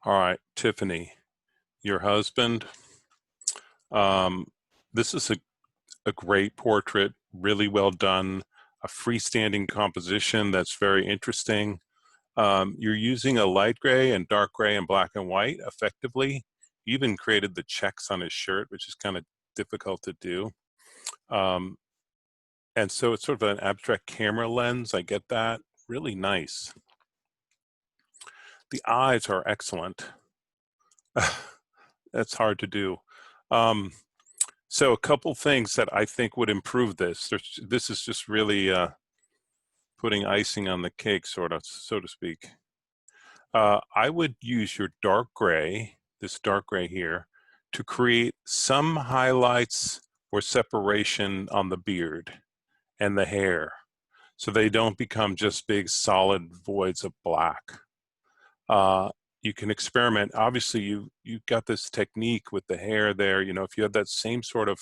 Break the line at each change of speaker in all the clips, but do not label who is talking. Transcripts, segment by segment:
All right, Tiffany, your husband. Um, this is a great portrait, really well done, a freestanding composition that's very interesting. You're using a light gray and dark gray and black and white effectively. You even created the checks on his shirt, which is kind of difficult to do. Um, and so it's sort of an abstract camera lens. I get that. Really nice. The eyes are excellent. That's hard to do. Um, So a couple things that I think would improve this. This is just really putting icing on the cake, sort of, so to speak. I would use your dark gray, this dark gray here, to create some highlights or separation on the beard and the hair, so they don't become just big solid voids of black. Uh, you can experiment. Obviously, you've got this technique with the hair there. You know, if you had that same sort of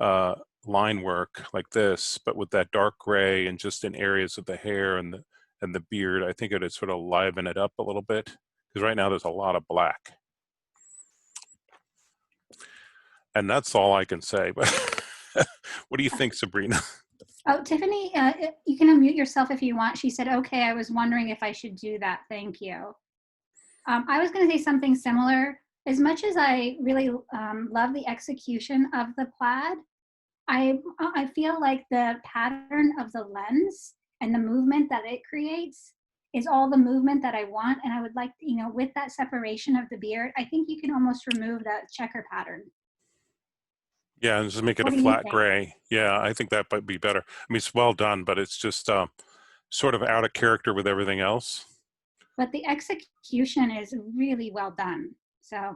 uh, line work like this, but with that dark gray and just in areas of the hair and the beard, I think it would sort of liven it up a little bit, because right now there's a lot of black. And that's all I can say. But what do you think, Sabrina?
Oh, Tiffany, you can unmute yourself if you want. She said, okay, I was wondering if I should do that. Thank you. I was going to say something similar. As much as I really love the execution of the plaid, I feel like the pattern of the lens and the movement that it creates is all the movement that I want. And I would like, with that separation of the beard, I think you can almost remove that checker pattern.
Yeah, and just make it a
What do you
flat
think?
gray. Yeah, I think that might be better. I mean, it's well done, but it's just sort of out of character with everything else.
But the execution is really well done. So,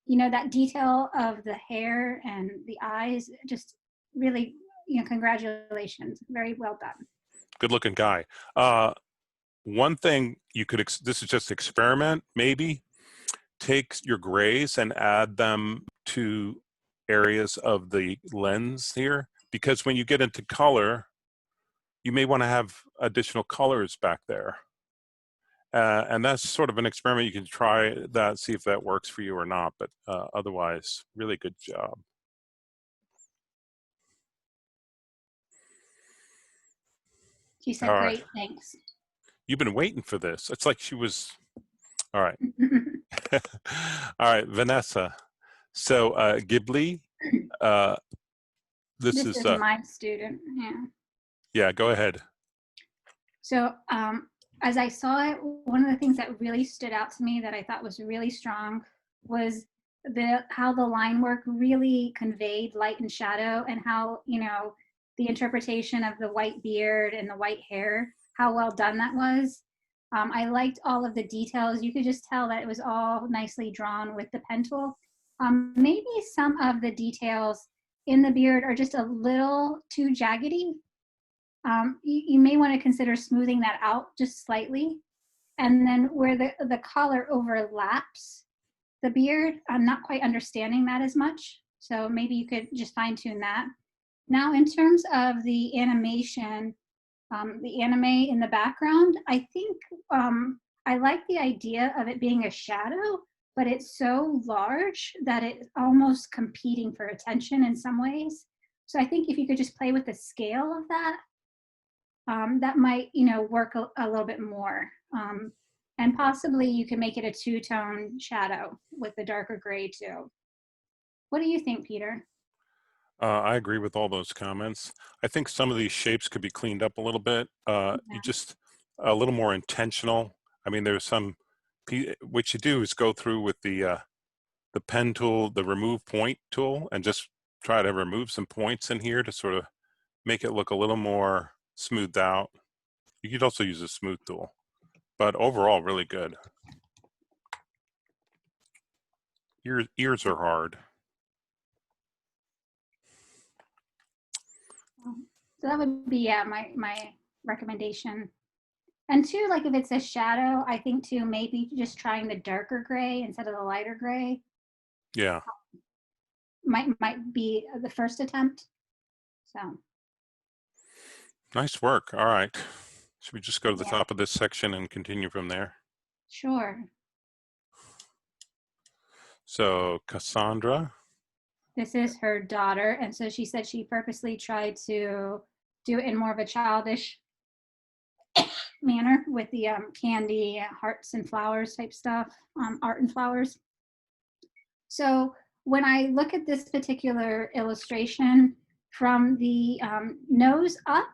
that detail of the hair and the eyes, just really, congratulations. Very well done.
Good looking guy. One thing you could, this is just experiment, maybe take your grays and add them to areas of the lens here, because when you get into color, you may want to have additional colors back there. And that's sort of an experiment. You can try that, see if that works for you or not, but otherwise, really good job.
She
All
said,
right.
great, thanks.
You've been waiting for this. It's like she was, all right. All right, Vanessa. So Ghibli, uh, this
This
is,
is my student. Yeah.
yeah, go ahead.
So as I saw it, one of the things that really stood out to me that I thought was really strong was how the line work really conveyed light and shadow, and how the interpretation of the white beard and the white hair, how well done that was. I liked all of the details. You could just tell that it was all nicely drawn with the pen tool. Maybe some of the details in the beard are just a little too jaggedy. You may want to consider smoothing that out just slightly. And then where the collar overlaps the beard, I'm not quite understanding that as much. So maybe you could just fine tune that. Now, in terms of the animation, the anime in the background, I think I like the idea of it being a shadow, but it's so large that it's almost competing for attention in some ways. So I think if you could just play with the scale of that, that might work a little bit more, and possibly you can make it a two-tone shadow with the darker gray too. What do you think, Peter?
I agree with all those comments. I think some of these shapes could be cleaned up a little bit. You
Yeah.
just a little more intentional. I mean, there's some. What you do is go through with the pen tool, the remove point tool, and just try to remove some points in here to sort of make it look a little more smoothed out. You could also use a smooth tool, but overall, really good. Ears are hard.
So that would be, yeah, my recommendation. And two, like if it's a shadow, I think too maybe just trying the darker gray instead of the lighter gray
Yeah,
might be the first attempt. So
nice work. All right. Should we just go to the
yeah,
top of this section and continue from there?
sure.
So Cassandra,
This is her daughter, and so she said she purposely tried to do it in more of a childish manner with the candy, hearts and flowers type stuff, art and flowers. So when I look at this particular illustration from the nose up,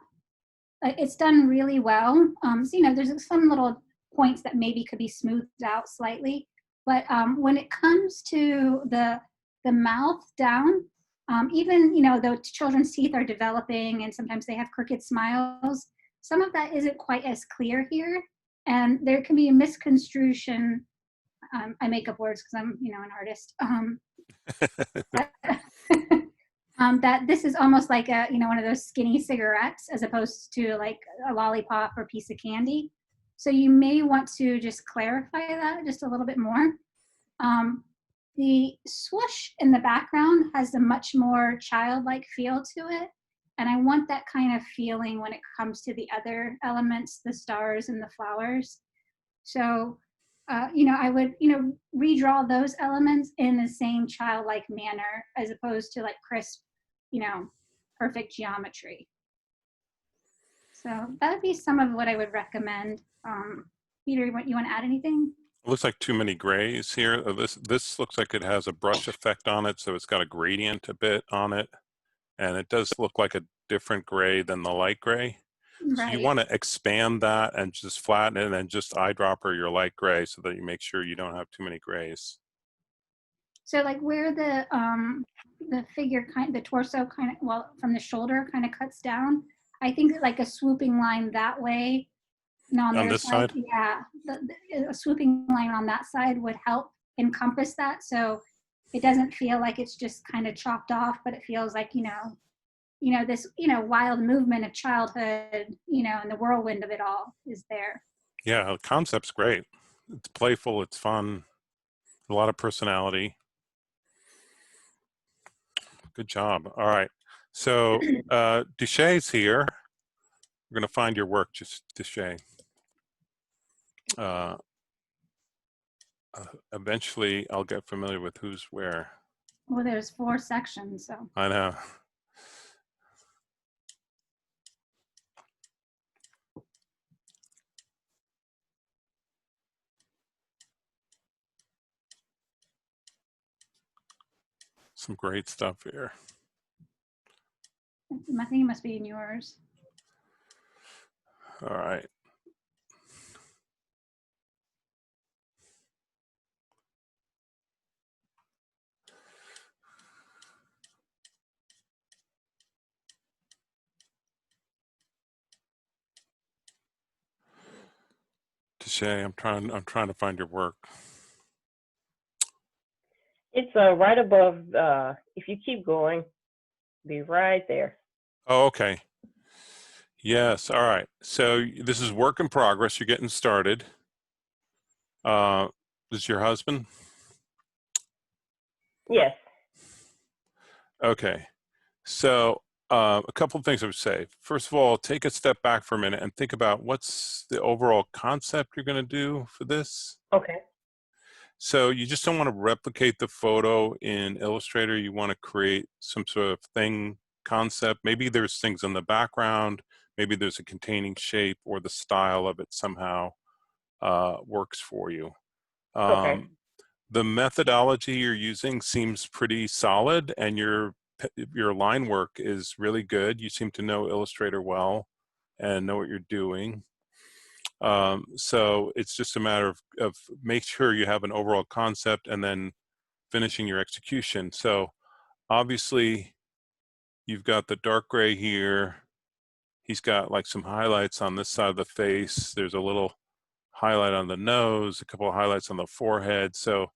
it's done really well. So, you know, there's some little points that maybe could be smoothed out slightly, but when it comes to the mouth down, even, you know, though children's teeth are developing and sometimes they have crooked smiles, some of that isn't quite as clear here, and there can be a misconstruction. I make up words because I'm, you know, an artist. That this is almost like a, you know, one of those skinny cigarettes as opposed to like a lollipop or piece of candy. So you may want to just clarify that just a little bit more. The swoosh in the background has a much more childlike feel to it. And I want that kind of feeling when it comes to the other elements, the stars and the flowers. So, you know, I would, you know, redraw those elements in the same childlike manner as opposed to like crisp, you know, perfect geometry. So that would be some of what I would recommend. Peter, you want to add anything?
it looks like too many grays here. This looks like it has a brush effect on it, so it's got a gradient a bit on it, and it does look like a different gray than the light gray. So you
Right.
want to expand that and just flatten it and just eyedropper your light gray so that you make sure you don't have too many grays.
So like where the figure kind, the torso kind of, well, from the shoulder kind of cuts down, I think like a swooping line that way, and on
On
their
this
side,
side?
yeah, a swooping line on that side would help encompass that. So it doesn't feel like it's just kind of chopped off, but it feels like, you know, this, you know, wild movement of childhood, you know, and the whirlwind of it all is there.
Yeah, the concept's great. It's playful, it's fun, a lot of personality. Good job. All right. So Duchesne's here. We're going to find your work, just Duchesne. Eventually, I'll get familiar with who's where.
Well, there's 4 sections, so.
I know. Some great stuff here.
I think it must be in yours.
All right. Duchesne, I'm trying to find your work.
It's right above, if you keep going, be right there.
Oh, okay. Yes. All right. So this is work in progress. You're getting started. This is your husband?
Yes.
Okay. So a couple of things I would say. First of all, take a step back for a minute and think about what's the overall concept you're going to do for this.
Okay.
So you just don't want to replicate the photo in Illustrator. You want to create some sort of thing concept. Maybe there's things in the background. Maybe there's a containing shape, or the style of it somehow works for you.
Okay.
The methodology you're using seems pretty solid, and your line work is really good. You seem to know Illustrator well and know what you're doing. So it's just a matter of make sure you have an overall concept and then finishing your execution. So obviously you've got the dark gray here. He's got like some highlights on this side of the face. There's a little highlight on the nose, a couple of highlights on the forehead. So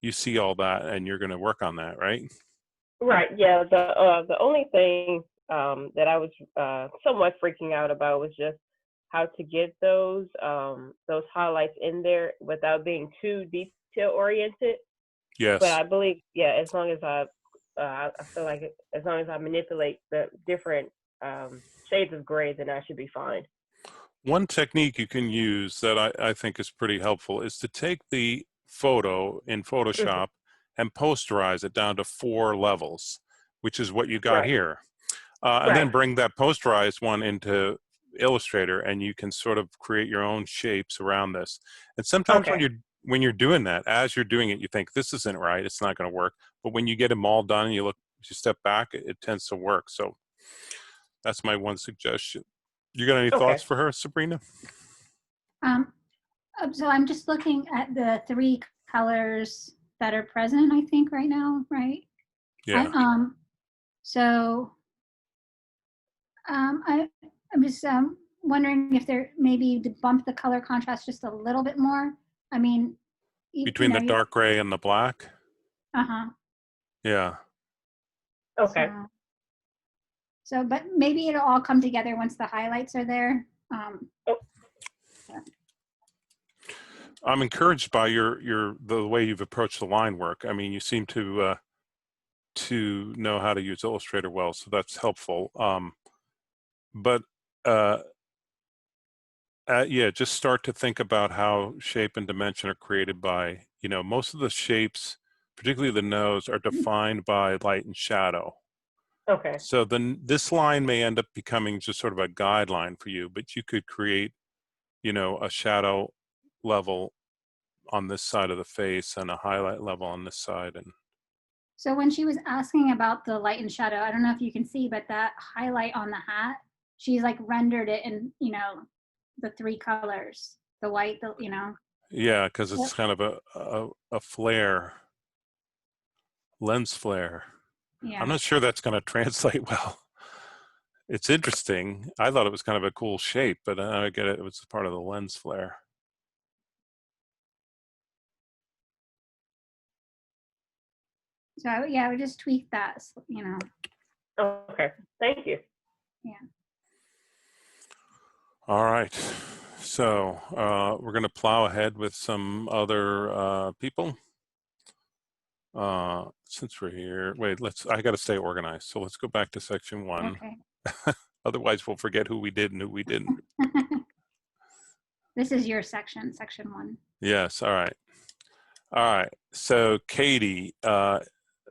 you see all that and you're going to work on that, right?
Right. Yeah. The only thing that I was somewhat freaking out about was just how to get those highlights in there without being too detail oriented.
Yes.
But I believe, yeah, as long as I feel like as long as I manipulate the different shades of gray, then I should be fine.
One technique you can use that I think is pretty helpful is to take the photo in Photoshop and posterize it down to 4 levels, which is what you got
Right.
here. And then
Right.
bring that posterized one into Illustrator, and you can sort of create your own shapes around this. And sometimes
Okay.
when you're doing that, as you're doing it, you think this isn't right, it's not going to work. But when you get them all done, and you step back, it tends to work. So that's my one suggestion. You got any
Okay.
thoughts for her, Sabrina?
Um, so I'm just looking at the 3 colors that are present, I think, right now, right?
Yeah.
So I'm just wondering if there maybe to bump the color contrast just a little bit more. I mean,
Between the
you
dark gray and the black?
uh-huh.
Yeah.
Okay.
So, but maybe it'll all come together once the highlights are there.
I'm encouraged by the way you've approached the line work. I mean, you seem to know how to use Illustrator well, so that's helpful. But yeah, just start to think about how shape and dimension are created by, most of the shapes, particularly the nose, are defined by light and shadow.
Okay.
So then this line may end up becoming just sort of a guideline for you, but you could create, a shadow level on this side of the face and a highlight level on this side. And
So when she was asking about the light and shadow, I don't know if you can see, but that highlight on the hat, she's like rendered it in, the 3 colors, the white,
yeah, because
Yep.
it's kind of a flare, lens flare.
Yeah.
I'm not sure that's going to translate well. It's interesting. I thought it was kind of a cool shape, but I get it. It was part of the lens flare.
So yeah, I would just tweak that,
Okay. Thank you.
Yeah.
All right. So we're going to plow ahead with some other people. Since we're here, wait, I got to stay organized. So let's go back to section 1.
Okay.
Otherwise, we'll forget who we did and who we didn't.
This is your section 1.
Yes. All right. All right. So Katie,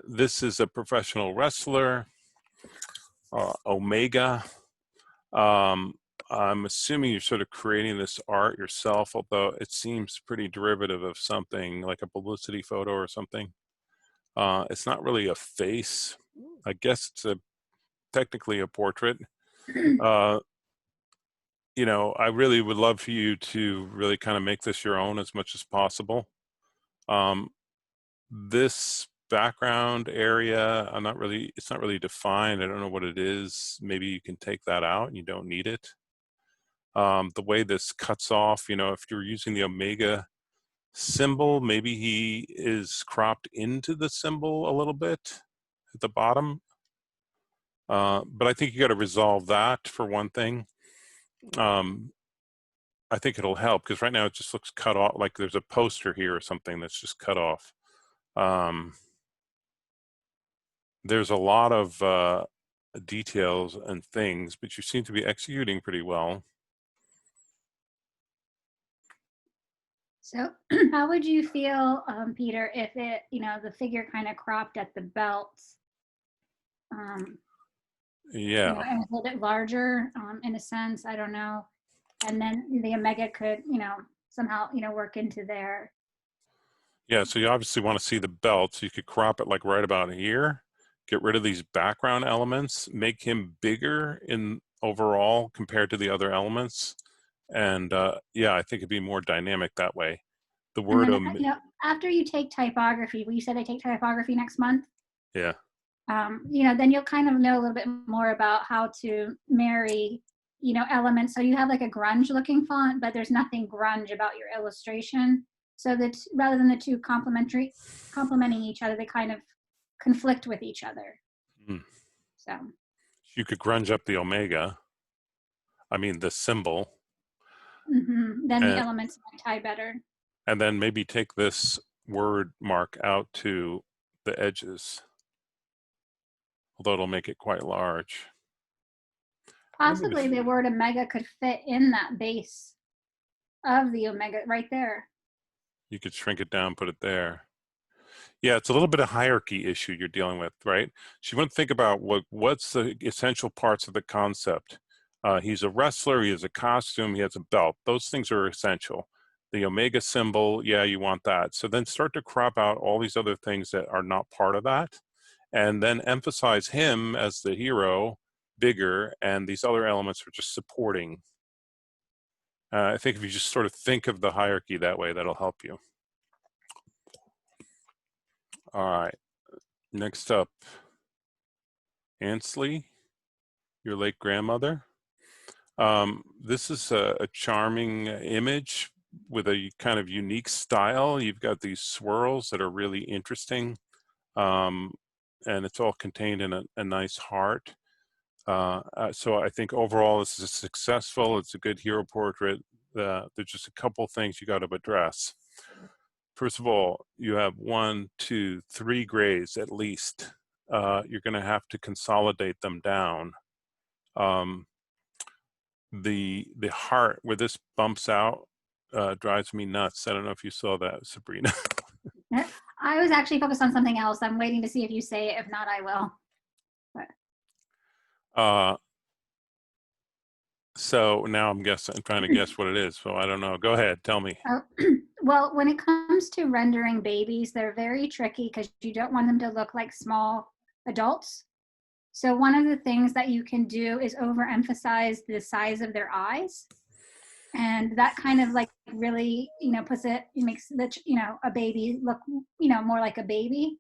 this is a professional wrestler, Omega. I'm assuming you're sort of creating this art yourself, although it seems pretty derivative of something like a publicity photo or something. It's not really a face. I guess it's technically a portrait. I really would love for you to really kind of make this your own as much as possible. This background area, it's not really defined. I don't know what it is. Maybe you can take that out and you don't need it. The way this cuts off, if you're using the Omega symbol, maybe he is cropped into the symbol a little bit at the bottom. But I think you got to resolve that for one thing. I think it'll help because right now it just looks cut off, like there's a poster here or something that's just cut off. There's a lot of details and things, but you seem to be executing pretty well.
So how would you feel, Peter, if it, the figure kind of cropped at the belt?
Yeah.
And a little bit larger, in a sense, I don't know. And then the Omega could, somehow, work into there.
Yeah, so you obviously want to see the belt, so you could crop it like right about here, get rid of these background elements, make him bigger in overall compared to the other elements. And yeah, I think it'd be more dynamic that way. The word,
And then, after you take typography, you said I take typography next month.
Yeah.
Then you'll kind of know a little bit more about how to marry, elements. So you have like a grunge looking font, but there's nothing grunge about your illustration. So that rather than the 2 complementing each other, they kind of conflict with each other. So
you could grunge up the Omega. I mean, the symbol.
Then the elements might tie better.
And then maybe take this word mark out to the edges, although it'll make it quite large.
Possibly the word Omega could fit in that base of the Omega right there.
You could shrink it down, put it there. Yeah, it's a little bit of hierarchy issue you're dealing with, right? So you want to think about what's the essential parts of the concept. He's a wrestler, he has a costume, he has a belt. Those things are essential. The Omega symbol, yeah, you want that. So then start to crop out all these other things that are not part of that, and then emphasize him as the hero bigger, and these other elements are just supporting. I think if you just sort of think of the hierarchy that way, that'll help you. All right, next up, Ansley, your late grandmother. This is a charming image with a kind of unique style. You've got these swirls that are really interesting, and it's all contained in a nice heart. So I think overall this is successful. It's a good hero portrait. There's just a couple things you got to address. First of all, you have 1, 2, 3 grays at least. You're going to have to consolidate them down. The heart where this bumps out drives me nuts. I don't know if you saw that, Sabrina.
I was actually focused on something else. I'm waiting to see if you say it. If not, I will.
So now I'm trying to guess what it is. So I don't know. Go ahead, tell me.
Well, when it comes to rendering babies, they're very tricky because you don't want them to look like small adults. So one of the things that you can do is overemphasize the size of their eyes. And that kind of like really, makes a baby look, more like a baby.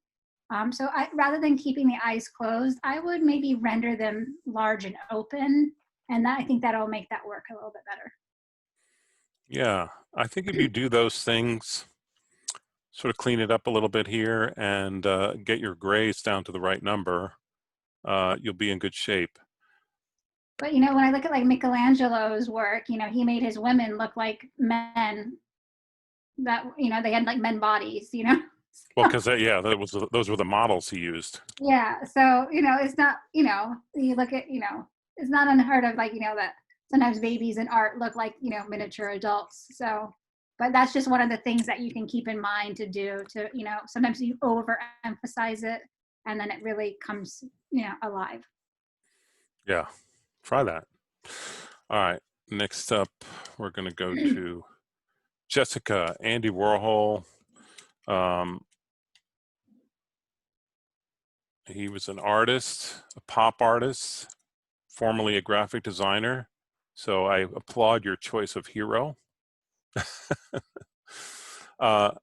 So rather than keeping the eyes closed, I would maybe render them large and open. And I think that'll make that work a little bit better.
Yeah, I think if you do those things, sort of clean it up a little bit here and get your grays down to the right number, you'll be in good shape.
But when I look at like Michelangelo's work, he made his women look like men that, they had like men bodies,
Well, because those were the models he used.
Yeah. So, it's not, you look at, it's not unheard of, like, that sometimes babies in art look like, miniature adults. So, but that's just one of the things that you can keep in mind to do to, sometimes you overemphasize it and then it really comes, alive.
Yeah, try that. All right, next up, we're going to go to Jessica, Andy Warhol. He was an artist, a pop artist, formerly a graphic designer. So I applaud your choice of hero.
I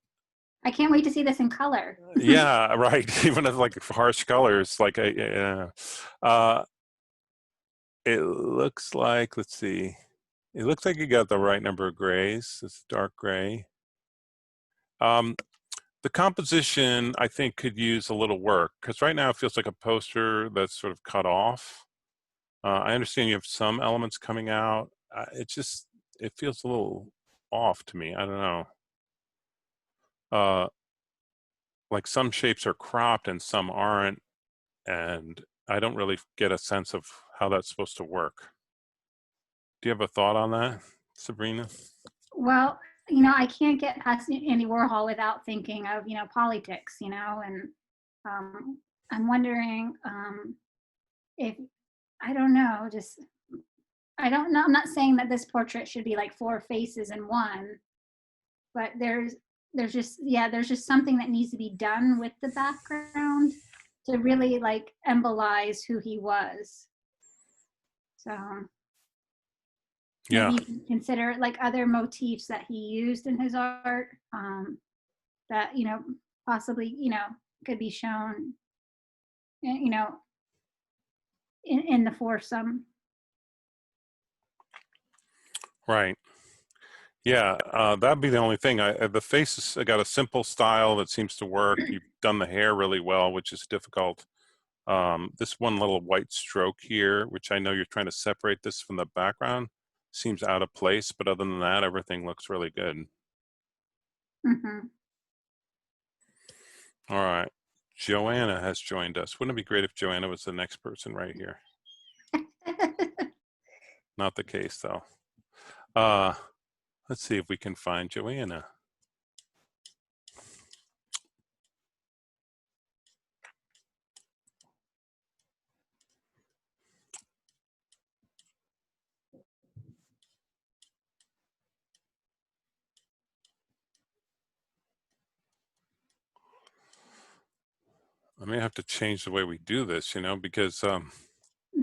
can't wait to see this in color.
Yeah, right. Even if like harsh colors, like it looks like, let's see. It looks like you got the right number of grays. It's dark gray. The composition, I think, could use a little work because right now it feels like a poster that's sort of cut off. I understand you have some elements coming out. It feels a little off to me. I don't know. Like some shapes are cropped and some aren't, and I don't really get a sense of how that's supposed to work. Do you have a thought on that, Sabrina?
Well, I can't get past Andy Warhol without thinking of, politics, and I'm wondering if, I don't know, I don't know. I'm not saying that this portrait should be like 4 faces in one, but there's just something that needs to be done with the background to really like embolize who he was. So
Yeah.
maybe you can consider like other motifs that he used in his art that, possibly, could be shown, in the foursome.
Right. Yeah, that'd be the only thing. The face has got a simple style that seems to work. You've done the hair really well, which is difficult. This one little white stroke here, which I know you're trying to separate this from the background, seems out of place. But other than that, everything looks really good.
Mm-hmm.
All right. Joanna has joined us. Wouldn't it be great if Joanna was the next person right here? Not the case, though. Let's see if we can find Joanna. I may have to change the way we do this, you know, because,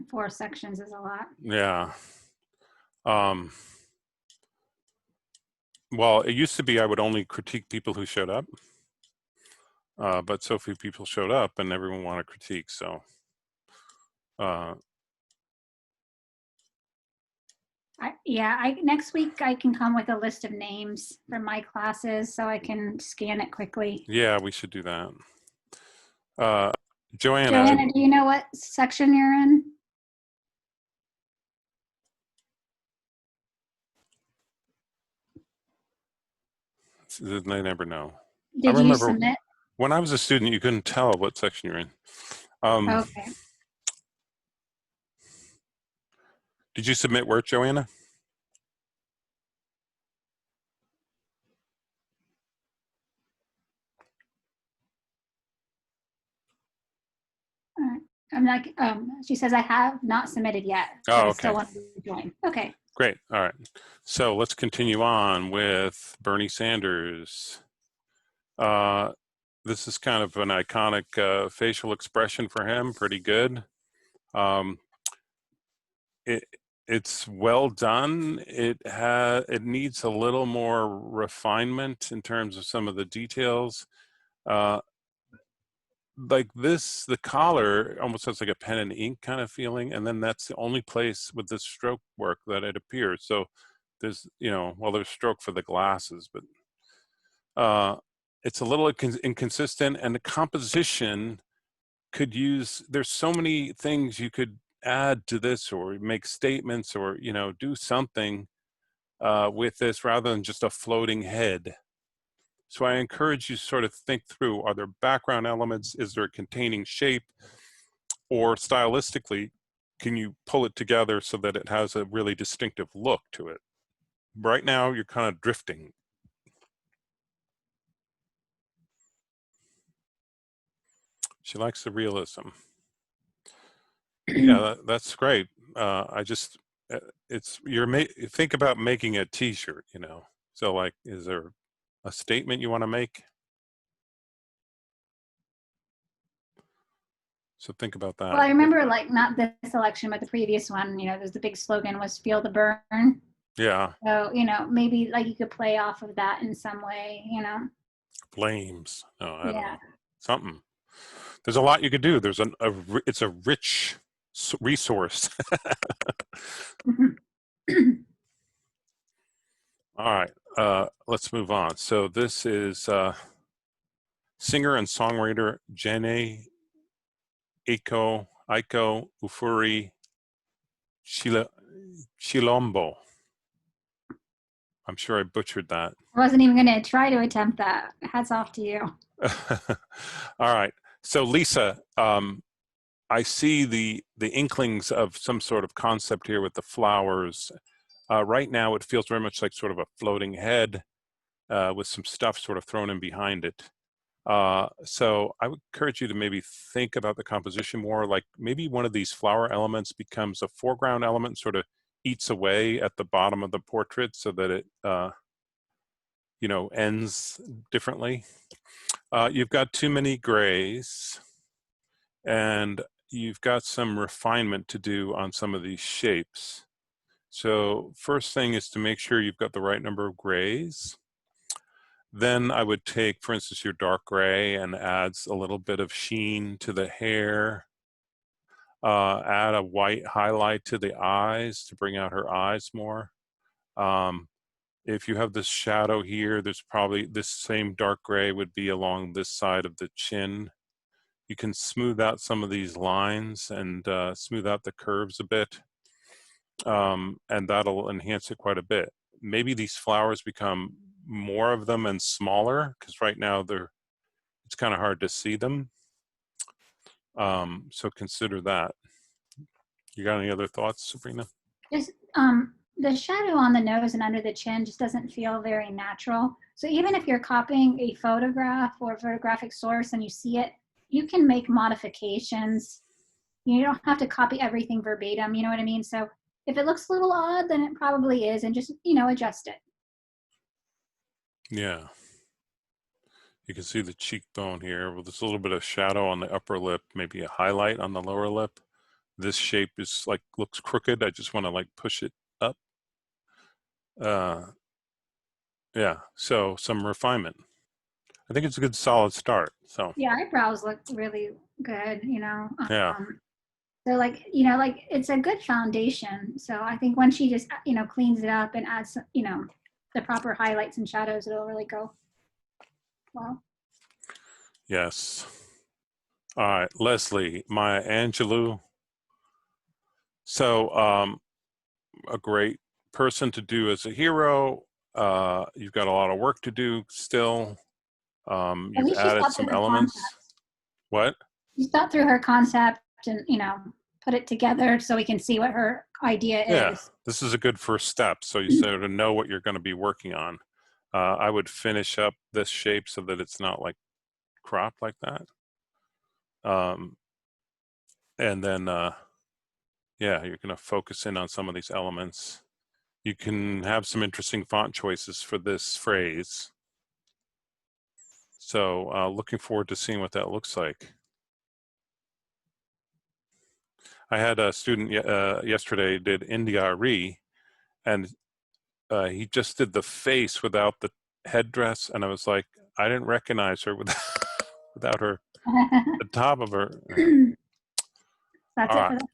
4 sections is a lot.
yeah. Um, well, it used to be I would only critique people who showed up, but so few people showed up and everyone wanted critique, so.
Next week I can come with a list of names for my classes so I can scan it quickly.
Yeah, we should do that. Joanna,
Joanna, do you know what section you're in?
I never know.
Did you
remember-
submit?
When I was a student, you couldn't tell what section you're in.
Okay.
Did you submit work, Joanna?
All right. I'm not, she says I have not submitted yet.
Oh,
I
okay.
still want to join. Okay.
Great. All right. So let's continue on with Bernie Sanders. This is kind of an iconic facial expression for him. Pretty good. It's well done. It needs a little more refinement in terms of some of the details. Like this, the collar almost has like a pen and ink kind of feeling, and then that's the only place with this stroke work that it appears. So there's, well, there's stroke for the glasses, but it's a little inconsistent, and the composition could use, there's so many things you could add to this or make statements or, do something with this rather than just a floating head. So I encourage you to sort of think through, are there background elements? Is there a containing shape? Or stylistically, can you pull it together so that it has a really distinctive look to it? Right now, you're kind of drifting. She likes the realism. Yeah, that's great. Think about making a t-shirt, So like, is there a statement you want to make? So think about that.
Well, I remember like not this election, but the previous one, there's the big slogan was feel the burn.
Yeah.
So, maybe like you could play off of that in some way,
Flames. No, I don't
Yeah.
know. Something. There's a lot you could do. It's a rich resource. All right, let's move on. So this is singer and songwriter Jene Aiko Ufuri Chilombo. I'm sure I butchered that.
I wasn't even going to try to attempt that. Hats off to you.
All right. So Lisa, I see the inklings of some sort of concept here with the flowers. Right now, it feels very much like sort of a floating head with some stuff sort of thrown in behind it. So I would encourage you to maybe think about the composition more, like maybe one of these flower elements becomes a foreground element, sort of eats away at the bottom of the portrait so that it, ends differently. You've got too many grays, and you've got some refinement to do on some of these shapes. So first thing is to make sure you've got the right number of grays. Then I would take, for instance, your dark gray and adds a little bit of sheen to the hair. Add a white highlight to the eyes to bring out her eyes more. If you have this shadow here, there's probably this same dark gray would be along this side of the chin. You can smooth out some of these lines and smooth out the curves a bit. And that'll enhance it quite a bit. Maybe these flowers become more of them and smaller, because right now it's kind of hard to see them. So consider that. You got any other thoughts, Sabrina?
Just the shadow on the nose and under the chin just doesn't feel very natural. So even if you're copying a photograph or a photographic source and you see it, you can make modifications. You don't have to copy everything verbatim, you know what I mean? So if it looks a little odd, then it probably is, and just, adjust it.
Yeah. You can see the cheekbone here with this little bit of shadow on the upper lip, maybe a highlight on the lower lip. This shape is like, looks crooked. I just want to like push it up. Yeah, so some refinement. I think it's a good solid start. So
Yeah, eyebrows look really good, you know.
yeah,
So like, you know, like it's a good foundation. So I think when she just, you know, cleans it up and adds, you know, the proper highlights and shadows, it'll really go well.
yes. All right, Leslie, Maya Angelou. So a great person to do as a hero. You've got a lot of work to do still.
At
You've
least she's
added
thought through
some
her
elements.
concept.
What?
She's thought through her concept and, you know, put it together so we can see what her idea
Yeah,
is.
this is a good first step. So you sort of know what you're going to be working on. I would finish up this shape so that it's not like cropped like that. And then, yeah, you're going to focus in on some of these elements. You can have some interesting font choices for this phrase. So looking forward to seeing what that looks like. I had a student yesterday did India Re, and he just did the face without the headdress, and I was like, I didn't recognize her without, without her, the top of her.
That's
All
it
right,
for that.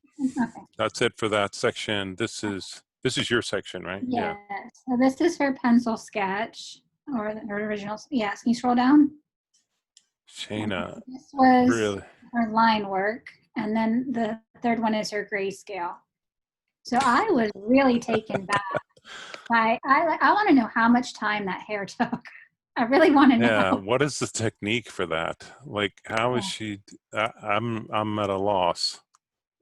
Okay.
that's it for that section. This is your section, right? Yeah.
Yes. So this is her pencil sketch or her original. Yes. Can you scroll down?
Shayna,
This was
really.
her line work. And then the third one is her grayscale. So I was really taken back by, I want to know how much time that hair took. I really want to
Yeah.
know.
What is the technique for that? Like, how is she? I'm at a loss.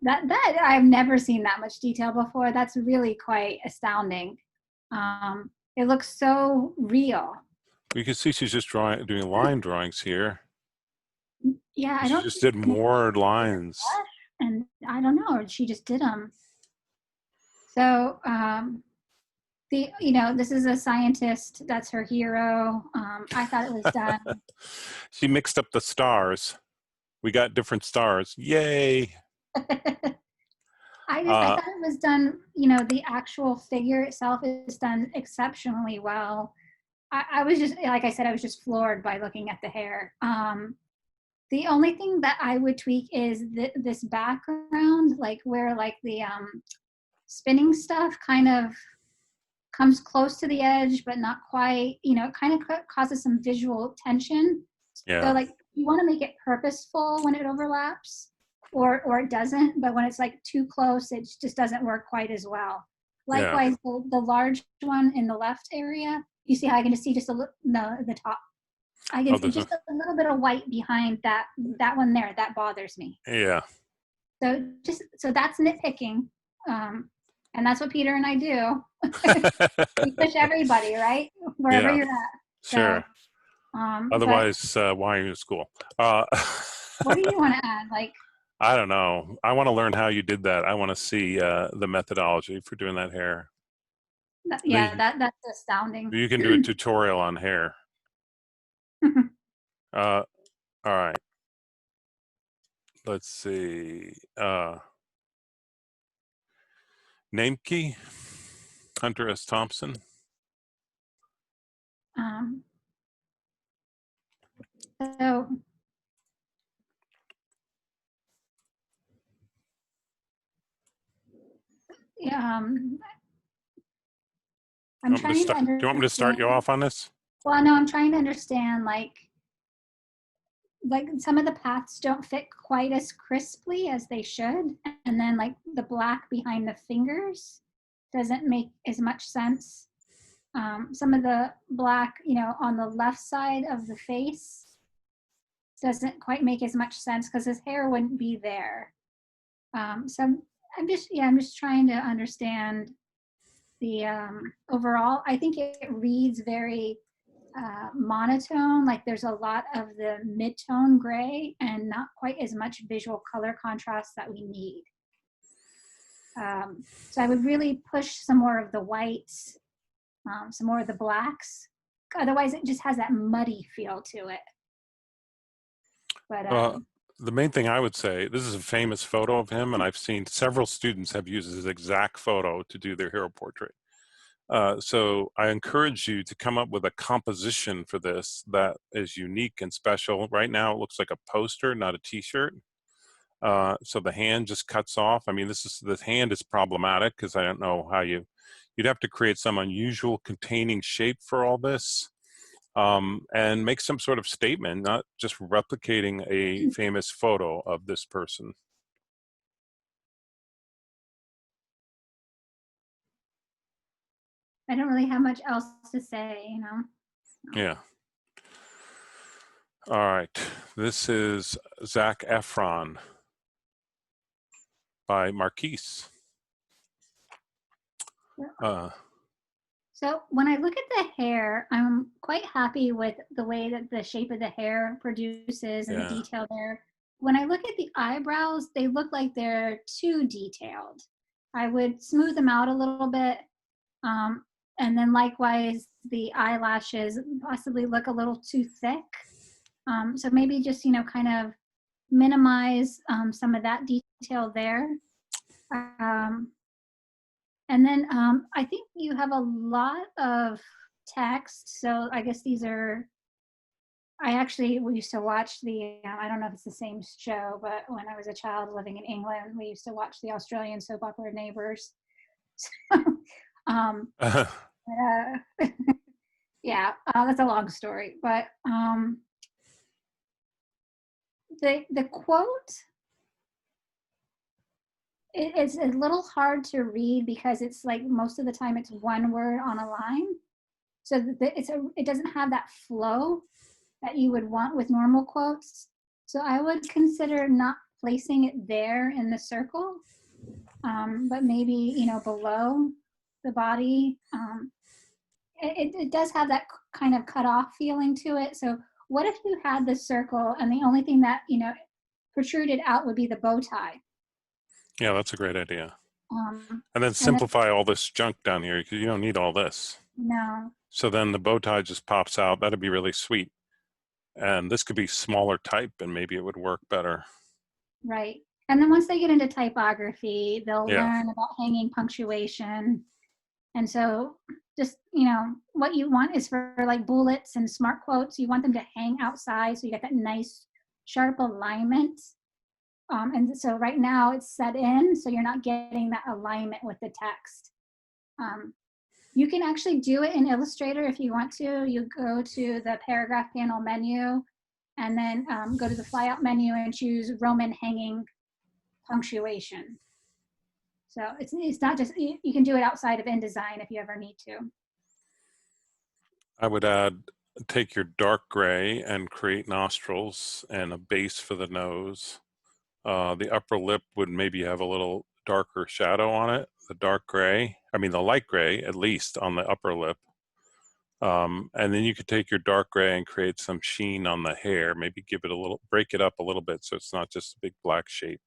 That I've never seen that much detail before. That's really quite astounding. It looks so real.
You can see she's just doing line drawings here.
Yeah, I
She
don't
just did more lines.
and I don't know, or she just did them. So the you know, this is a scientist. That's her hero. I thought it was done.
She mixed up the stars. We got different stars. Yay!
I thought it was done. You know, the actual figure itself is done exceptionally well. I was just like I said, I was just floored by looking at the hair. The only thing that I would tweak is this background, like where like the spinning stuff kind of comes close to the edge, but not quite. You know, it kind of causes some visual tension.
Yeah.
So like you want to make it purposeful when it overlaps, or it doesn't. But when it's like too close, it just doesn't work quite as well. Likewise, the large one in the left area, you see how I can just see just a little, no, the top. I can see just a little bit of white behind that one there. That bothers me.
Yeah.
So that's nitpicking, and that's what Peter and I do. We push everybody, right, wherever you're at.
Sure.
So,
otherwise, why are you in school?
What do you want to add? Like,
I don't know. I want to learn how you did that. I want to see the methodology for doing that hair.
Yeah, that's astounding.
You can do a tutorial on hair. All right. Let's see. Name key, Hunter S. Thompson.
So yeah, I'm trying to understand.
Do you want me to start you off on this?
Well, no, I'm trying to understand like some of the paths don't fit quite as crisply as they should, and then like the black behind the fingers doesn't make as much sense. Some of the black, you know, on the left side of the face doesn't quite make as much sense because his hair wouldn't be there. So I'm just trying to understand the overall. I think it reads very monotone, like there's a lot of the mid-tone gray and not quite as much visual color contrast that we need. So I would really push some more of the whites, some more of the blacks. Otherwise, it just has that muddy feel to it. But
The main thing I would say, this is a famous photo of him, and I've seen several students have used his exact photo to do their hero portrait. So I encourage you to come up with a composition for this that is unique and special. Right now, it looks like a poster, not a t-shirt. So the hand just cuts off. I mean, the hand is problematic because I don't know how you'd have to create some unusual containing shape for all this. And make some sort of statement, not just replicating a famous photo of this person.
I don't really have much else to say, you know.
Yeah. All right. This is Zac Efron by Marquise.
So when I look at the hair, I'm quite happy with the way that the shape of the hair produces and the detail there. When I look at the eyebrows, they look like they're too detailed. I would smooth them out a little bit. And then likewise, the eyelashes possibly look a little too thick. So maybe just, you know, kind of minimize some of that detail there. And then I think you have a lot of text. So I guess these are, we used to watch I don't know if it's the same show, but when I was a child living in England, we used to watch the Australian soap opera Neighbours. Yeah, that's a long story. But the quote, it's a little hard to read because it's like most of the time it's one word on a line. So it doesn't have that flow that you would want with normal quotes. So I would consider not placing it there in the circle, but maybe, you know, below the body. It does have that kind of cut off feeling to it. So what if you had the circle and the only thing that, you know, protruded out would be the bow tie?
Yeah, that's a great idea. And then simplify all this junk down here because you don't need all this.
No.
So then the bow tie just pops out. That'd be really sweet. And this could be smaller type and maybe it would work better.
Right. And then once they get into typography, they'll learn about hanging punctuation. And so just, you know, what you want is for like bullets and smart quotes, you want them to hang outside so you get that nice sharp alignment. And so right now it's set in, so you're not getting that alignment with the text. You can actually do it in Illustrator if you want to. You go to the paragraph panel menu and then go to the flyout menu and choose Roman hanging punctuation. So it's not just, you can do it outside of InDesign if you ever need to.
I would take your dark gray and create nostrils and a base for the nose. The upper lip would maybe have a little darker shadow on it, the light gray, at least on the upper lip. And then you could take your dark gray and create some sheen on the hair, maybe break it up a little bit so it's not just a big black shape.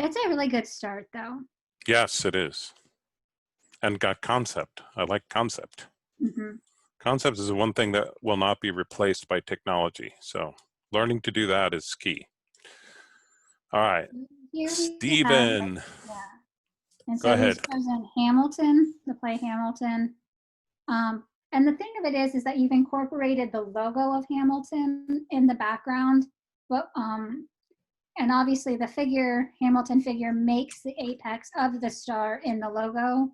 It's a really good start though.
Yes, it is. And got concept. I like concept.
Mm-hmm.
Concept is the one thing that will not be replaced by technology. So learning to do that is key. All right, Stephen.
And so he's chosen Hamilton, the play Hamilton. And the thing of it is that you've incorporated the logo of Hamilton in the background, but and obviously the Hamilton figure makes the apex of the star in the logo.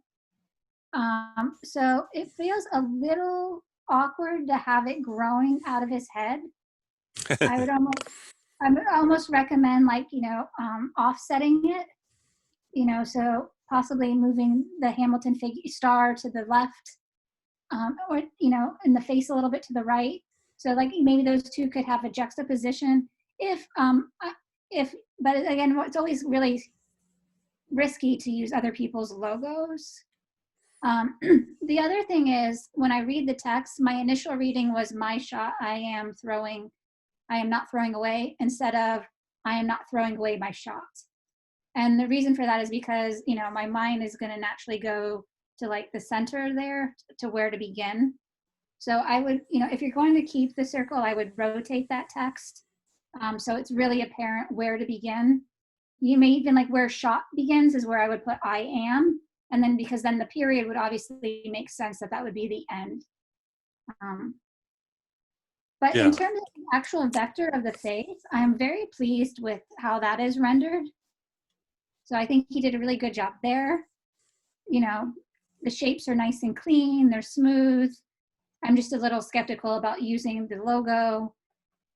So it feels a little awkward to have it growing out of his head. I would almost recommend, like, you know, offsetting it, you know, so possibly moving the Hamilton star to the left, or, you know, in the face a little bit to the right. So like maybe those two could have a juxtaposition but again, it's always really risky to use other people's logos. The other thing is, when I read the text, my initial reading was my shot, I am not throwing away, instead of I am not throwing away my shot. And the reason for that is because, you know, my mind is going to naturally go to like the center there to where to begin. So I would, if you're going to keep the circle, I would rotate that text. So it's really apparent where to begin. You may even like where shot begins is where I would put I am. And then because then the period would obviously make sense that that would be the end. But in
Yeah.
terms of the actual vector of the face, I'm very pleased with how that is rendered. So I think he did a really good job there. The shapes are nice and clean, they're smooth. I'm just a little skeptical about using the logo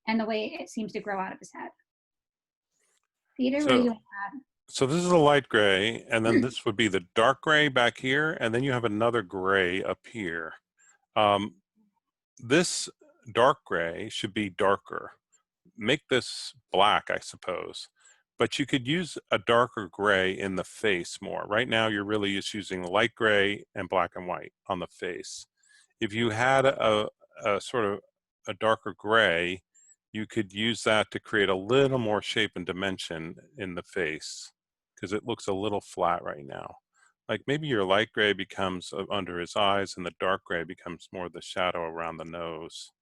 and the way it seems to grow out of his head. Peter, what do you add?
So this is a light gray, and then this would be the dark gray back here, and then you have another gray up here. This dark gray should be darker. Make this black, I suppose. But you could use a darker gray in the face more. Right now, you're really just using light gray and black and white on the face. If you had a sort of a darker gray, you could use that to create a little more shape and dimension in the face, because it looks a little flat right now. Like maybe your light gray becomes under his eyes and the dark gray becomes more the shadow around the nose.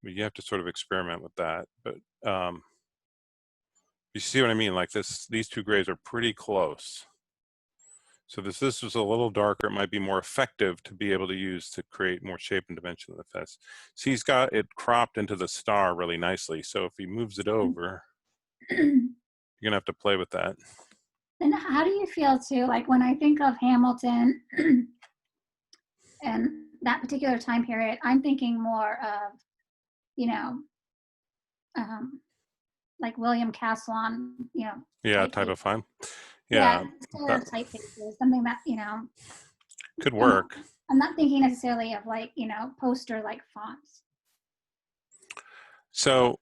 But you have to sort of experiment with that. But you see what I mean? Like these two grays are pretty close. So this was a little darker. It might be more effective to be able to use to create more shape and dimension in the face. See, he's got it cropped into the star really nicely. So if he moves it over, you're gonna have to play with that.
And how do you feel too, like when I think of Hamilton and that particular time period, I'm thinking more of, like William Castle on,
Yeah, type of fine.
Yeah,
that
typefaces, something that,
could work.
I'm not thinking necessarily of like, poster-like fonts.
So,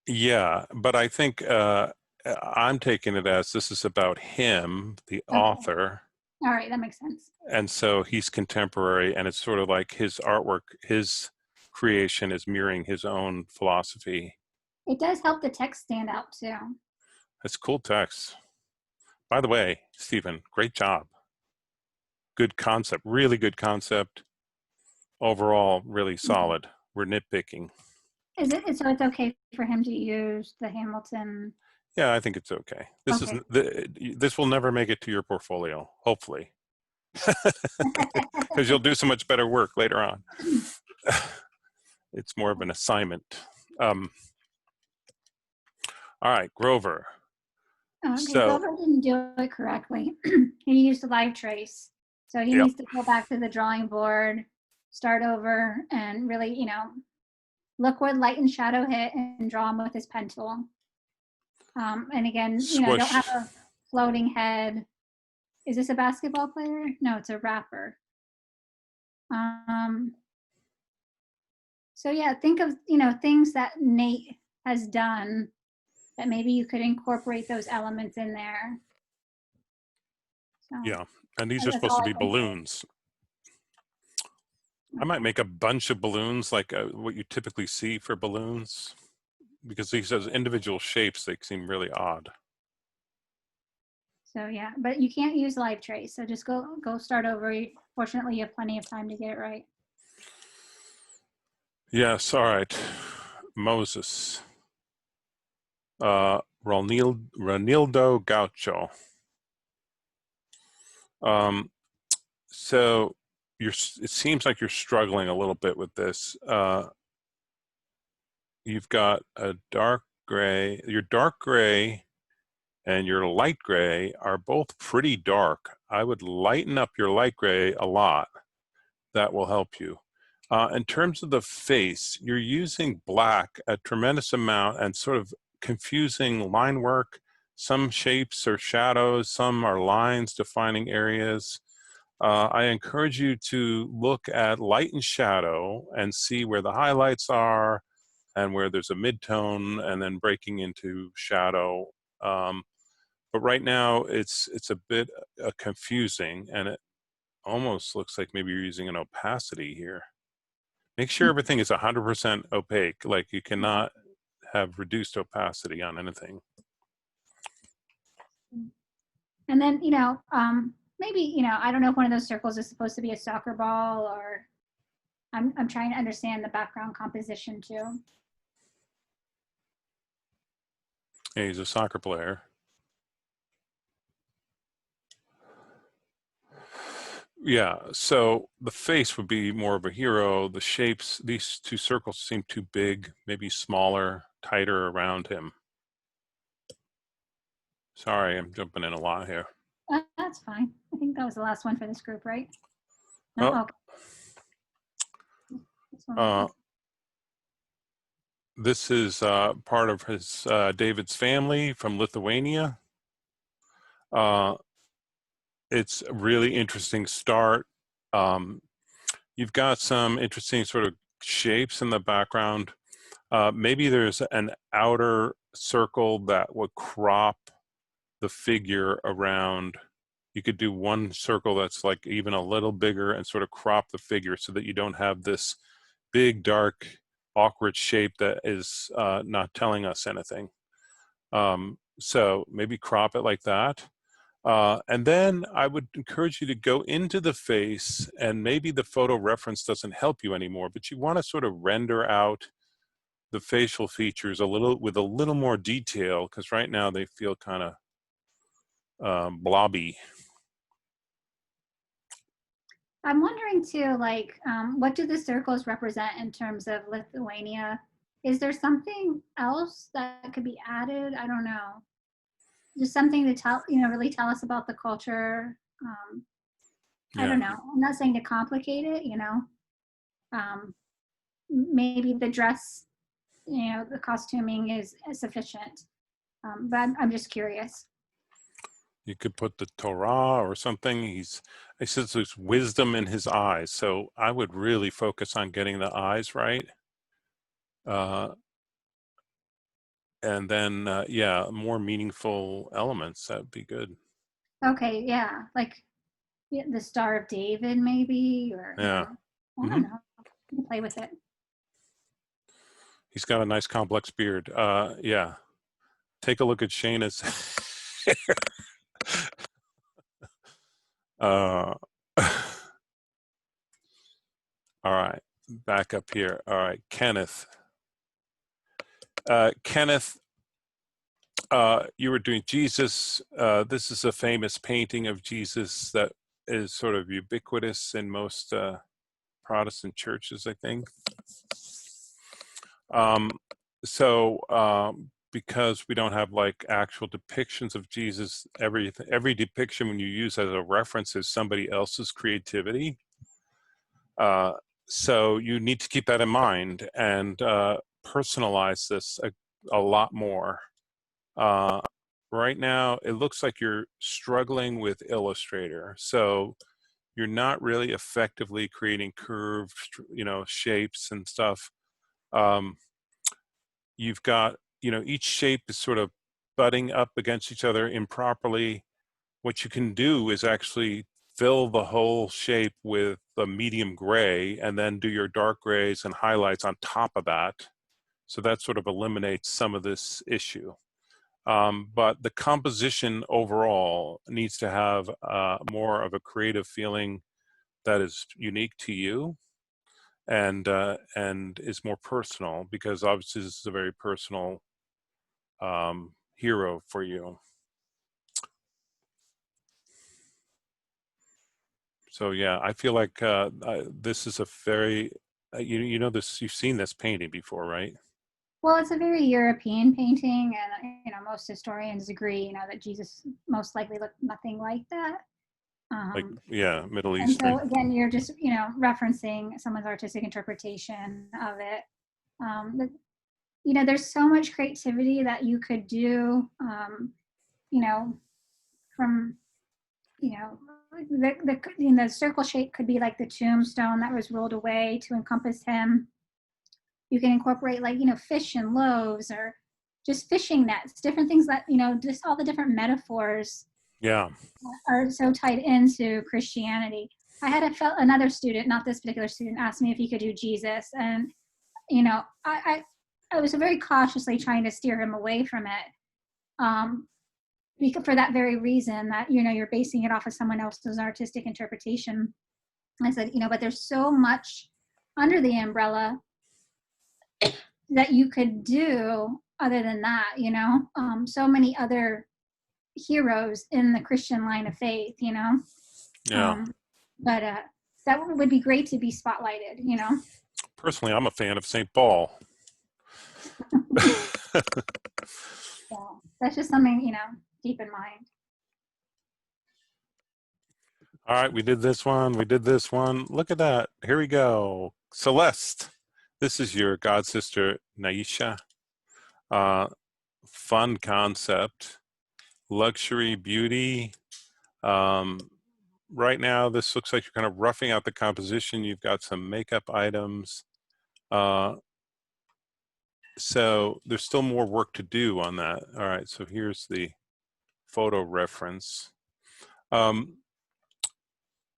yeah, but I think I'm taking it as this is about him, the author.
All right, that makes sense.
And so he's contemporary, and it's sort of like his artwork, his creation is mirroring his own philosophy.
It does help the text stand out too.
It's cool text. By the way, Stephen, great job. Good concept, really good concept. Overall, really solid. We're nitpicking.
Is it so? It's okay for him to use the Hamilton.
Yeah, I think it's okay. This will never make it to your portfolio, hopefully, because you'll do so much better work later on. It's more of an assignment. All right, Grover.
Okay,
So
Grover didn't do it correctly. He used a live trace, so he needs to go back to the drawing board, start over, and really, look where light and shadow hit and draw them with his pen tool. And again, don't have a floating head. Is this a basketball player? No, it's a rapper. So yeah, think of, things that Nate has done that maybe you could incorporate those elements in there. So,
yeah, and these are supposed to be balloons. I might make a bunch of balloons like what you typically see for balloons, because these as individual shapes, they seem really odd.
So yeah, but you can't use live trace. So just go start over. Fortunately, you have plenty of time to get it right.
Yes, all right. Moses. Ronildo Gaucho. So it seems like you're struggling a little bit with this. You've got a dark gray. Your dark gray and your light gray are both pretty dark. I would lighten up your light gray a lot. That will help you. In terms of the face, you're using black a tremendous amount and sort of confusing line work. Some shapes are shadows, some are lines defining areas. I encourage you to look at light and shadow and see where the highlights are and where there's a midtone and then breaking into shadow. But right now it's a bit confusing, and it almost looks like maybe you're using an opacity here. Make sure everything is 100% opaque. Like you cannot have reduced opacity on anything.
And then, maybe, I don't know if one of those circles is supposed to be a soccer ball or, I'm trying to understand the background composition too.
Yeah, he's a soccer player. Yeah, so the face would be more of a hero. The shapes, these two circles seem too big, maybe smaller, tighter around him. Sorry, I'm jumping in a lot here.
That's fine. I think that was the last one for this group, right?
Oh.
No? Okay. This one.
Uh, this is part of his David's family from Lithuania. It's a really interesting start. You've got some interesting sort of shapes in the background. Maybe there's an outer circle that would crop the figure around. You could do one circle that's like even a little bigger and sort of crop the figure so that you don't have this big, dark, awkward shape that is not telling us anything. So maybe crop it like that. And then I would encourage you to go into the face, and maybe the photo reference doesn't help you anymore, but you want to sort of render out the facial features a little with a little more detail, because right now they feel kind of blobby.
I'm wondering too, like, what do the circles represent in terms of Lithuania? Is there something else that could be added? I don't know. Just something to tell, really tell us about the culture. I don't know. I'm not saying to complicate it, maybe the dress, the costuming is sufficient. But I'm just curious.
You could put the Torah or something. He says there's wisdom in his eyes. So I would really focus on getting the eyes right. And then, yeah, more meaningful elements, that'd be good.
Okay, yeah, like the Star of David maybe, or
Yeah.
I don't know. You can play with it.
He's got a nice complex beard. Yeah. Take a look at Shayna's hair. All right, back up here. All right, Kenneth. Kenneth, you were doing Jesus. This is a famous painting of Jesus that is sort of ubiquitous in most Protestant churches, I think. Because we don't have like actual depictions of Jesus, every depiction when you use as a reference is somebody else's creativity. So you need to keep that in mind and personalize this a lot more. Right now, it looks like you're struggling with Illustrator. So you're not really effectively creating curved, shapes and stuff. You've got, each shape is sort of butting up against each other improperly. What you can do is actually fill the whole shape with a medium gray and then do your dark grays and highlights on top of that. So that sort of eliminates some of this issue. But the composition overall needs to have more of a creative feeling that is unique to you and is more personal, because obviously this is a very personal hero for you. So yeah, I feel like this is a very, this, you've seen this painting before, right?
Well, it's a very European painting, and most historians agree, that Jesus most likely looked nothing like that.
Like, yeah, Middle
And
Eastern.
so again, you're just, referencing someone's artistic interpretation of it. There's so much creativity that you could do, from, the circle shape could be like the tombstone that was rolled away to encompass him. You can incorporate like, fish and loaves, or just fishing nets, different things that, just all the different metaphors
Yeah.
are so tied into Christianity. I had another student, not this particular student, asked me if he could do Jesus. And, I was very cautiously trying to steer him away from it. Because for that very reason that, you're basing it off of someone else's artistic interpretation. I said, but there's so much under the umbrella that you could do other than that, you know? So many other heroes in the Christian line of faith, you know?
Yeah.
But that would be great to be spotlighted, you know?
Personally, I'm a fan of St. Paul.
So that's just something, you know, keep in mind.
All right, we did this one. We did this one. Look at that. Here we go. Celeste. This is your god sister, Naisha. Fun concept. Luxury beauty. Right now, this looks like you're kind of roughing out the composition. You've got some makeup items. So there's still more work to do on that. All right, so here's the photo reference.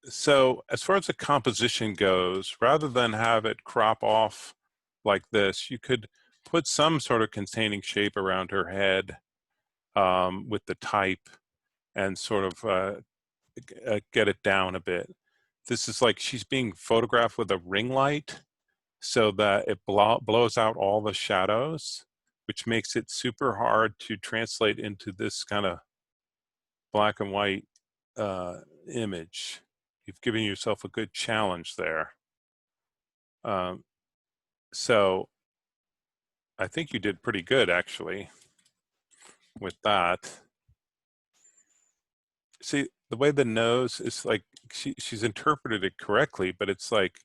So as far as the composition goes, rather than have it crop off like this, you could put some sort of containing shape around her head with the type and sort of get it down a bit. This is like she's being photographed with a ring light so that it blows out all the shadows, which makes it super hard to translate into this kind of black and white image. You've given yourself a good challenge there. So I think you did pretty good actually with that. See, the way the nose is like, she's interpreted it correctly, but it's like,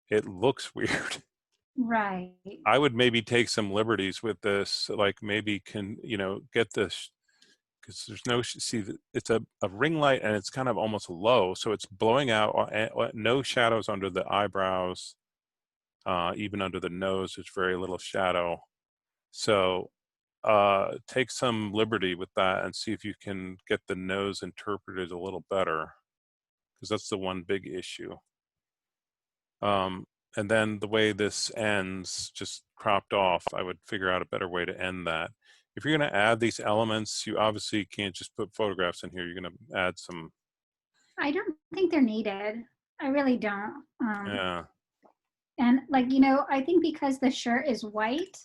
it looks weird.
Right.
I would maybe take some liberties with this, like maybe get this, because there's no, see, it's a ring light and it's kind of almost low, so it's blowing out no shadows under the eyebrows, even under the nose there's very little shadow. So take some liberty with that and see if you can get the nose interpreted a little better, because that's the one big issue. And then the way this ends, just cropped off, I would figure out a better way to end that. If you're going to add these elements, you obviously can't just put photographs in here. You're going to add some.
I don't think they're needed. I really don't.
Yeah.
And like, you know, I think because the shirt is white,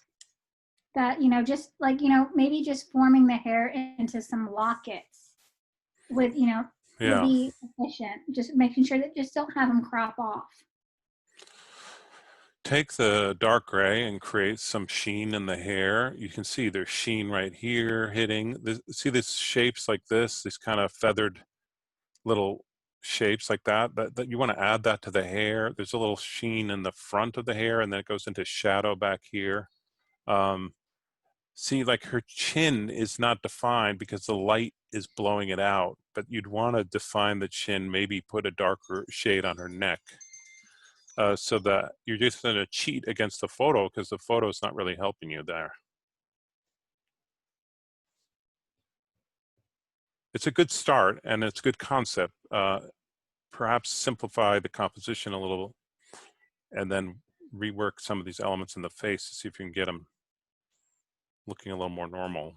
that, you know, just like, you know, maybe just forming the hair into some lockets with, you know, would
Yeah.
be efficient. Just making sure that just don't have them crop off.
Take the dark gray and create some sheen in the hair. You can see there's sheen right here hitting. See these shapes like this, these kind of feathered little shapes like that you want to add that to the hair. There's a little sheen in the front of the hair, and then it goes into shadow back here. See, like her chin is not defined because the light is blowing it out, but you'd want to define the chin, maybe put a darker shade on her neck. So that you're just going to cheat against the photo because the photo is not really helping you there. It's a good start and it's a good concept. Perhaps simplify the composition a little and then rework some of these elements in the face to see if you can get them looking a little more normal.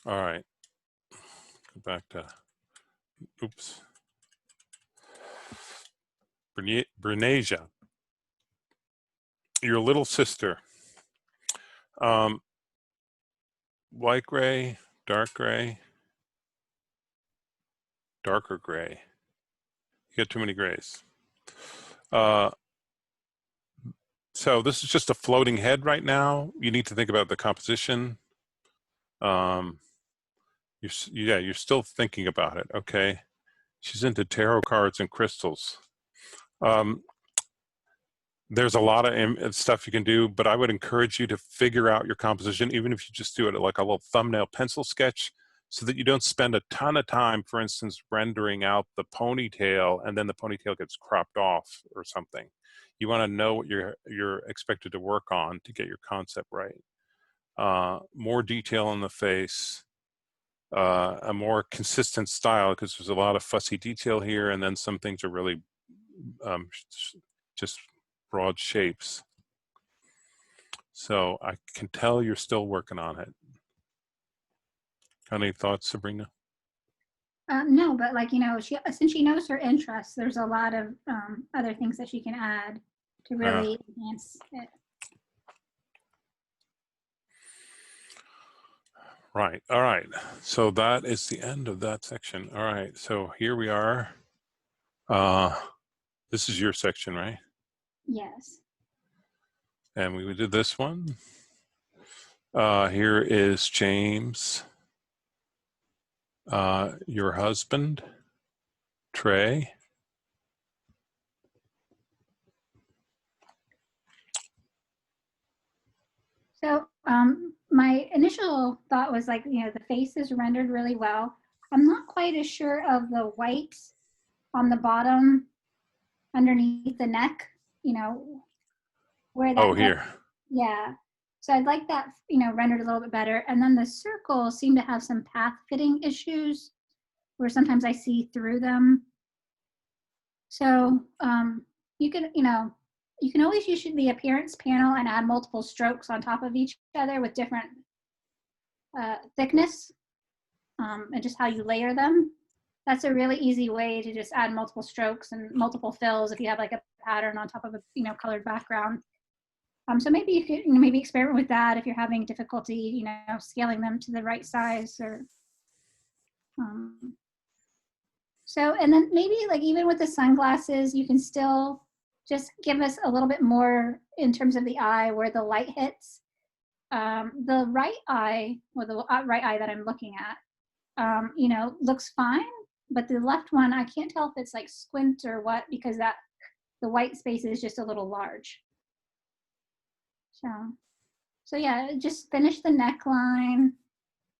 All right, go back to, oops. Bernasia, your little sister. White gray, dark gray, darker gray. You get too many grays. So this is just a floating head right now. You need to think about the composition. You're still thinking about it. Okay. She's into tarot cards and crystals. There's a lot of stuff you can do, but I would encourage you to figure out your composition, even if you just do it like a little thumbnail pencil sketch, so that you don't spend a ton of time, for instance, rendering out the ponytail and then the ponytail gets cropped off or something. You want to know what you're expected to work on to get your concept right. More detail in the face, a more consistent style, because there's a lot of fussy detail here, and then some things are really just broad shapes. So I can tell you're still working on it. Got any thoughts, Sabrina?
No, but like, you know, since she knows her interests, there's a lot of other things that she can add to really enhance it.
Right. All right. So that is the end of that section. All right. So here we are. This is your section, right?
Yes.
And we did this one. Here is James, your husband, Trey.
So my initial thought was like, you know, the face is rendered really well. I'm not quite as sure of the white on the bottom underneath the neck, you know, where that.
Oh, here.
Yeah. So I'd like that, you know, rendered a little bit better. And then the circles seem to have some path fitting issues where sometimes I see through them. So you can, you know, you can always use the appearance panel and add multiple strokes on top of each other with different thickness and just how you layer them. That's a really easy way to just add multiple strokes and multiple fills if you have like a pattern on top of a, you know, colored background. So maybe you could, you know, maybe experiment with that if you're having difficulty, you know, scaling them to the right size or. So, and then maybe like even with the sunglasses, you can still just give us a little bit more in terms of the eye where the light hits. The right eye, or the right eye that I'm looking at, you know, looks fine, but the left one, I can't tell if it's like squint or what, because that the white space is just a little large. So yeah, just finish the neckline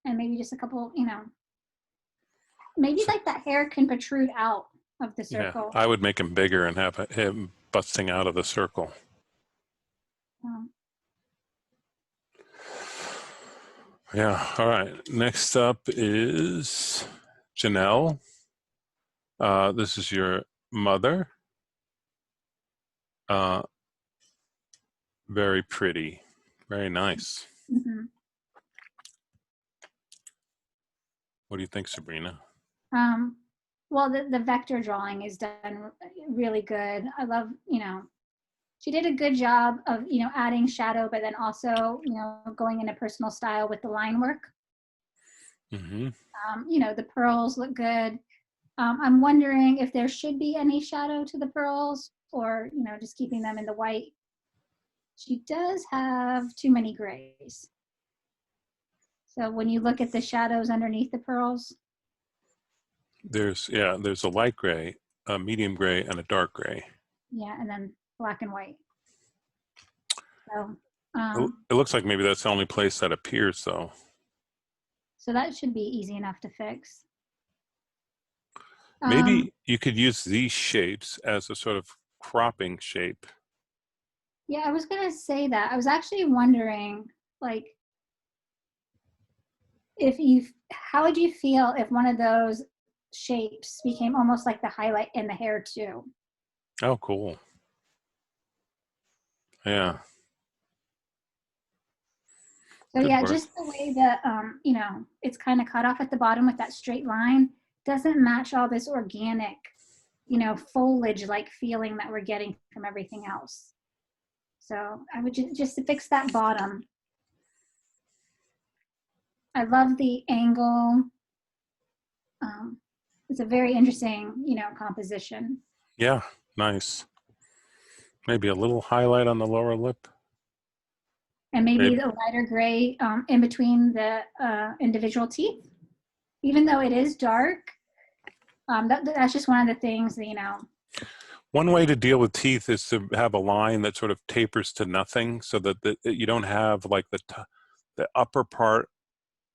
and maybe just a couple, you know, maybe like that hair can protrude out of the circle.
Yeah, I would make him bigger and have him busting out of the circle. Yeah. All right. Next up is Janelle. This is your mother. Very pretty. Very nice.
Mm-hmm.
What do you think, Sabrina?
Well, the vector drawing is done really good. I love, you know, she did a good job of, you know, adding shadow, but then also, you know, going into personal style with the line work.
Mm-hmm.
You know, the pearls look good. I'm wondering if there should be any shadow to the pearls or, you know, just keeping them in the white. She does have too many grays. So when you look at the shadows underneath the pearls.
There's a light gray, a medium gray, and a dark gray.
Yeah, and then black and white. So
it looks like maybe that's the only place that appears, though.
So that should be easy enough to fix.
Maybe you could use these shapes as a sort of cropping shape.
Yeah, I was gonna say that. I was actually wondering, like, how would you feel if one of those shapes became almost like the highlight in the hair too?
Oh, cool. Yeah.
So
Good
yeah,
work.
just the way that, you know, it's kind of cut off at the bottom with that straight line doesn't match all this organic, you know, foliage-like feeling that we're getting from everything else. So I would just to fix that bottom. I love the angle. It's a very interesting, you know, composition.
Yeah, nice. Maybe a little highlight on the lower lip.
And maybe the lighter gray in between the individual teeth. Even though it is dark, that's just one of the things that, you know.
One way to deal with teeth is to have a line that sort of tapers to nothing so that you don't have like the upper part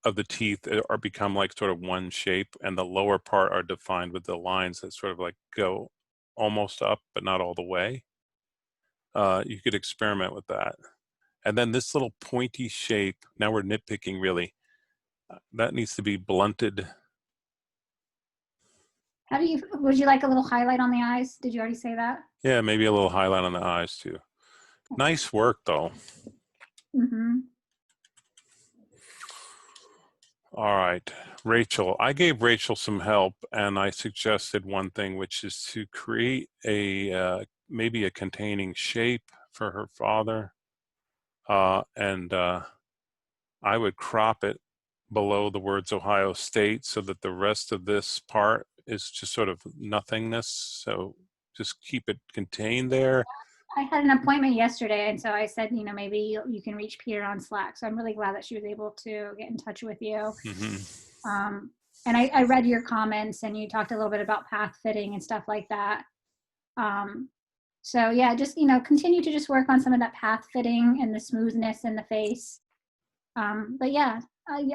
of the teeth are become like sort of one shape and the lower part are defined with the lines that sort of like go almost up but not all the way. You could experiment with that. And then this little pointy shape, now we're nitpicking really, that needs to be blunted.
Would you like a little highlight on the eyes? Did you already say that?
Yeah, maybe a little highlight on the eyes too. Nice work though.
Mm-hmm.
All right, Rachel. I gave Rachel some help, and I suggested one thing, which is to create a maybe a containing shape for her father, and I would crop it below the words Ohio State so that the rest of this part is just sort of nothingness. So just keep it contained there.
I had an appointment yesterday, and so I said, you know, maybe you can reach Peter on Slack. So I'm really glad that she was able to get in touch with you. And I read your comments, and you talked a little bit about path fitting and stuff like that. So yeah, just, you know, continue to just work on some of that path fitting and the smoothness in the face. But yeah,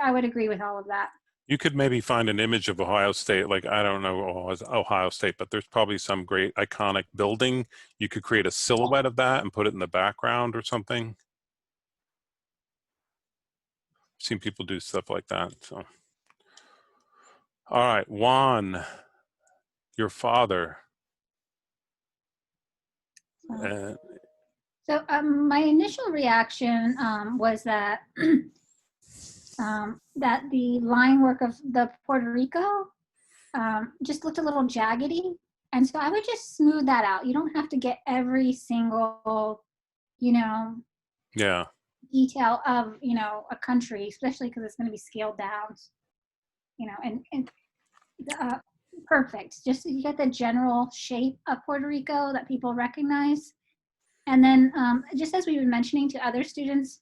I would agree with all of that.
You could maybe find an image of Ohio State, like, I don't know Ohio State, but there's probably some great iconic building. You could create a silhouette of that and put it in the background or something. I've seen people do stuff like that. So, all right, Juan, your father.
So my initial reaction was that that the line work of the Puerto Rico just looked a little jaggedy. And so I would just smooth that out. You don't have to get every single, you know,
Yeah.
detail of, you know, a country, especially because it's going to be scaled down, you know, and perfect. Just you get the general shape of Puerto Rico that people recognize. And then just as we've been mentioning to other students,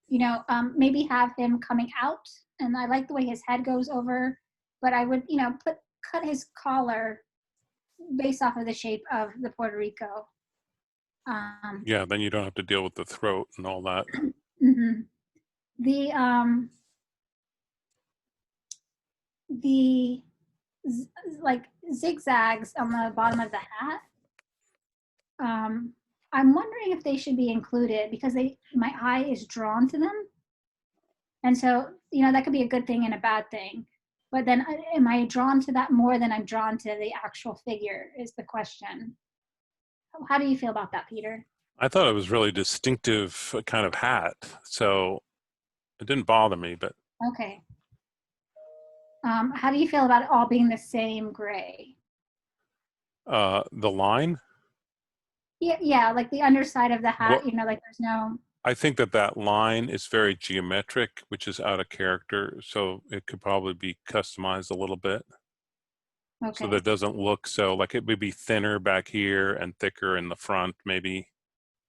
you know, maybe have him coming out. And I like the way his head goes over, but I would, you know, cut his collar based off of the shape of the Puerto Rico.
Yeah, then you don't have to deal with the throat and all that.
Mm-hmm. The like zigzags on the bottom of the hat. I'm wondering if they should be included because my eye is drawn to them. And so, you know, that could be a good thing and a bad thing. But then am I drawn to that more than I'm drawn to the actual figure is the question. How do you feel about that, Peter?
I thought it was really distinctive kind of hat. So it didn't bother me, but.
Okay. How do you feel about it all being the same gray?
The line?
Yeah, like the underside of the hat,
Well,
you know, like there's no.
I think that line is very geometric, which is out of character. So it could probably be customized a little bit.
Okay.
So that it doesn't look so, like it would be thinner back here and thicker in the front, maybe.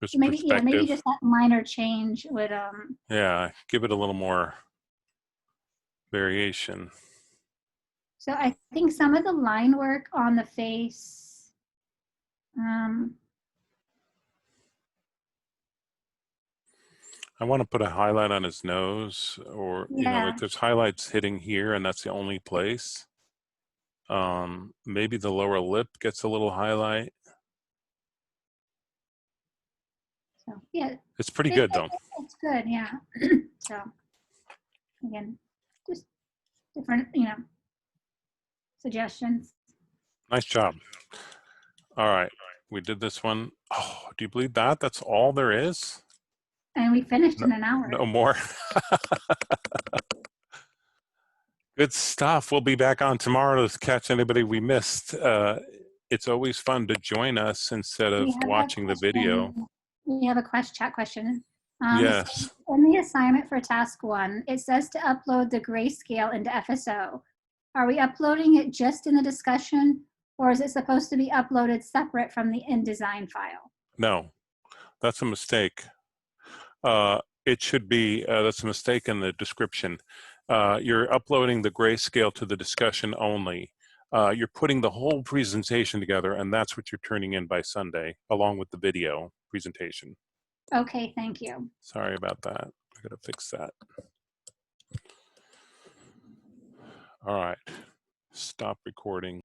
Just
Maybe, yeah, maybe
perspective.
just that minor change would,
Yeah, give it a little more variation.
so I think some of the line work on the face,
I want to put a highlight on his nose, or, you know,
yeah,
like there's highlights hitting here and that's the only place. Maybe the lower lip gets a little highlight.
so yeah.
It's pretty good though.
It's good, yeah. So again, just different, you know, suggestions.
Nice job. All right, we did this one. Oh, do you believe that? That's all there is?
And we finished in an hour.
No more. Good stuff. We'll be back on tomorrow to catch anybody we missed. It's always fun to join us instead of watching the video.
We have a chat question.
Yes.
In the assignment for task 1, it says to upload the grayscale into FSO. Are we uploading it just in the discussion, or is it supposed to be uploaded separate from the InDesign file?
No, that's a mistake. It should be, that's a mistake in the description. You're uploading the grayscale to the discussion only. You're putting the whole presentation together, and that's what you're turning in by Sunday, along with the video presentation.
Okay, thank you.
Sorry about that. I gotta fix that. All right, stop recording.